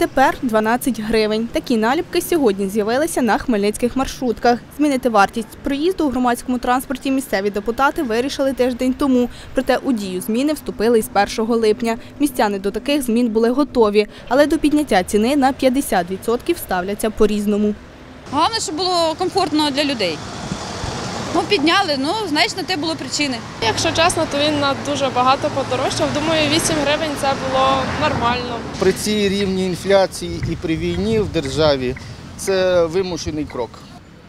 Тепер 12 гривень. Такі наліпки сьогодні з'явилися на хмельницьких маршрутках. Змінити вартість проїзду у громадському транспорті місцеві депутати вирішили тиждень тому. Проте у дію зміни вступили із 1 липня. Містяни до таких змін були готові, але до підняття ціни на 50% ставляться по-різному. Головне, щоб було комфортно для людей. Підняли, знаєш, на те було причини. Якщо чесно, то він на дуже багато подорожчав. Думаю, 8 гривень – це було нормально. При цій рівні інфляції і при війні в державі це вимушений крок.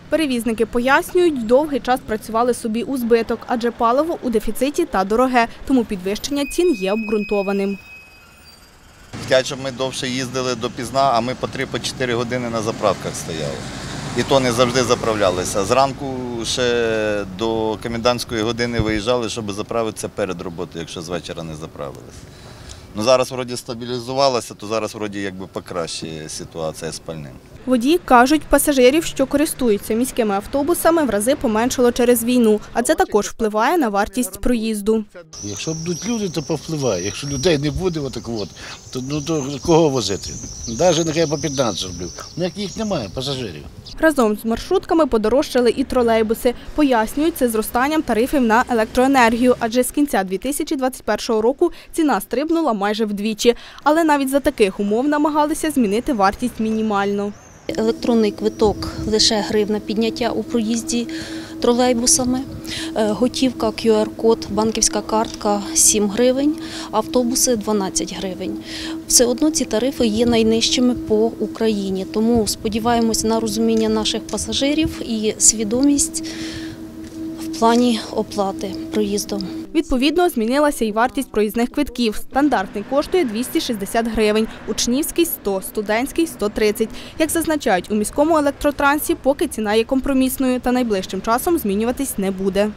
Перевізники пояснюють, довгий час працювали собі у збиток, адже паливо у дефіциті та дороге, тому підвищення цін є обґрунтованим. Хочуть, щоб ми довше їздили допізна, а ми по 3-4 години на заправках стояли. І то не завжди заправлялися. Зранку ще до комендантської години виїжджали, щоб заправитися перед роботою, якщо з вечора не заправилися. Зараз вроді стабілізувалося, то зараз вроді якби покращує ситуація з пальним. Водії кажуть, пасажирів, що користуються міськими автобусами, в рази поменшало через війну, а це також впливає на вартість проїзду. Якщо будуть люди, то повпливає. Якщо людей не буде, то кого возити? Навіть нехай по 15 рублів. Їх немає, пасажирів. Разом з маршрутками подорожчали і тролейбуси. Пояснюють, це зростанням тарифів на електроенергію, адже з кінця 2021 року ціна стрибнула майже вдвічі. Але навіть за таких умов намагалися змінити вартість мінімально. Електронний квиток – лише гривна підняття у проїзді тролейбусами, готівка, QR-код, банківська картка – 7 гривень, автобуси – 12 гривень. Все одно ці тарифи є найнижчими по Україні, тому сподіваємось на розуміння наших пасажирів і свідомість в плані оплати проїзду. Відповідно, змінилася і вартість проїзних квитків. Стандартний коштує 260 гривень, учнівський – 100, студентський – 130. Як зазначають у міському електротрансі, поки ціна є компромісною та найближчим часом змінюватись не буде.